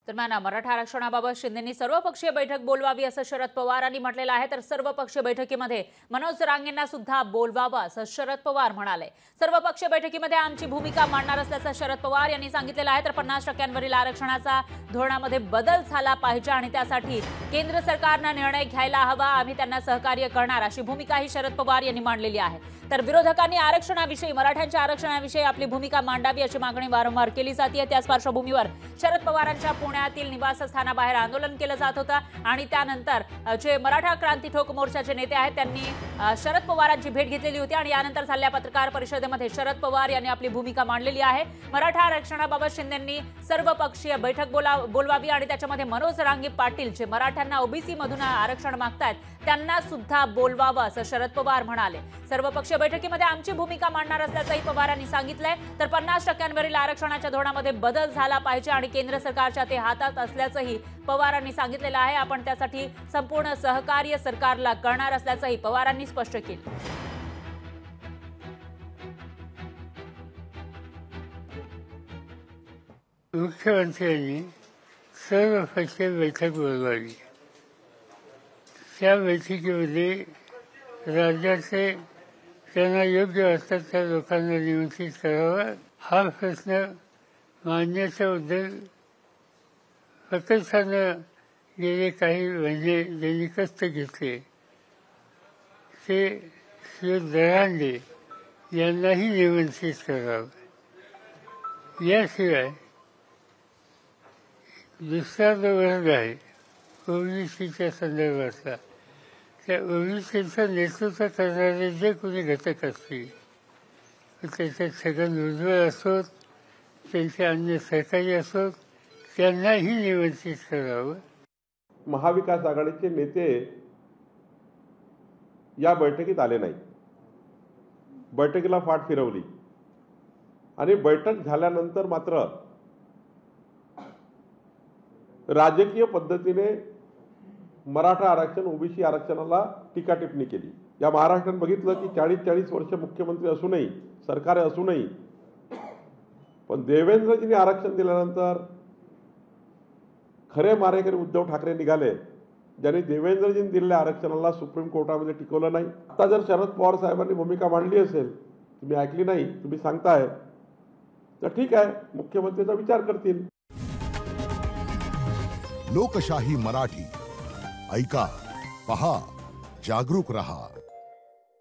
दरम्यान मराठा आरक्षणाबाबत शिंदेंनी सर्वपक्षीय बैठक बोलवावी असं शरद पवारांनी म्हटलेलं आहे। तर सर्वपक्षीय बैठकीमध्ये मनोज जरांगेंना सुद्धा बोलवावं असं शरद पवार म्हणाले। सर्वपक्षीय बैठकीमध्ये आमची भूमिका मांडणार असल्याचं शरद पवार यांनी सांगितलेलं आहे। तर 50% आरक्षणाचा धोरणामध्ये बदल झाला पाहिजे आणि त्यासाठी केंद्र सरकारने निर्णय घ्यायला हवा, आम्ही त्यांना सहकार्य करणार अशी भूमिकाही शरद पवार यांनी मांडलेली आहे। तर विरोधकांनी आरक्षणाविषयी, मराठ्यांच्या आरक्षणाविषयी आपली भूमिका मांडावी अशी मागणी वारंवार केली जाते। त्याच पार्श्वभूमीवर शरद पवारांच्या पुण्यातील निवासस्थानाबाहेर आंदोलन केलं जात होतं आणि त्यानंतर जे मराठा क्रांती ठोक मोर्चाचे नेते आहेत त्यांनी शरद पवारांची भेट घेतलेली होती आणि यानंतर झालेल्या पत्रकार परिषदेमध्ये शरद पवार यांनी आपली भूमिका मांडलेली आहे। मराठा आरक्षणाबाबत शिंदेंनी सर्वपक्षीय बैठक बोलवावी आणि त्याच्यामध्ये मनोज जरांगे पाटील जे मराठ्यांना ओबीसी मधून आरक्षण मागतात त्यांना सुद्धा बोलवावं असं शरद पवार म्हणाले। सर्वपक्षीय बैठकीमध्ये आमची भूमिका मांडणार असल्याचंही पवारांनी सांगितलंय। तर 50% आरक्षणाच्या धोरणामध्ये बदल झाला पाहिजे आणि केंद्र सरकारच्या ते हातात असल्याचंही पवारांनी सांगितलेलं आहे। आपण त्यासाठी संपूर्ण सहकार्य सरकारला करणार असल्याचंही पवारांनी स्पष्ट केलं। मुख्यमंत्र्यांनी सर्वपक्षीय बैठक बोलवावी। त्या बैठकीमध्ये राज्याचे त्यांना योग्य वाटतात त्या लोकांना निमंत्रित करावं। हा प्रश्न मांडण्याच्याबद्दल प्रकर्षानं गेले काही महिने ज्यांनी कष्ट घेतले ते श्री जरांगे यांनाही निमंत्रित करावं। याशिवाय दुसरा जो वर्ग आहे ओबीसीच्या संदर्भातला, त्या ओबीसीचं नेतृत्व करणारे जे कोणी घटक असतील त्याच्यात छगन भुजबळ असोत, त्यांचे अन्य सहकारी असोत, त्यांनाही निमंत्रित करावं। महाविकास आघाडीचे नेते या बैठकीत आले नाही, बैठकीला फाट फिरवली आणि बैठक झाल्यानंतर मात्र राजकीय पद्धतीने मराठा आरक्षण, ओबीसी आरक्षणाला टीका टिप्पणी केली। या महाराष्ट्रात बघितलं की 40-40 वर्ष मुख्यमंत्री असूनही, सरकार असूनही, पण देवेंद्रजींनी आरक्षण दिल्यानंतर खरे मारेकरी उद्धव ठाकरे निघाले, ज्यांनी देवेंद्रजींनी दिलेल्या आरक्षणाला सुप्रीम कोर्टामध्ये टिकवलं नाही। आता जर शरद पवार साहेबांनी भूमिका मांडली असेल, तुम्ही ऐकली नाही, तुम्ही सांगताय, तर ठीक आहे, मुख्यमंत्र्यांचा विचार करतील। लोकशाही मराठी ऐका, पहा, जागरूक रहा।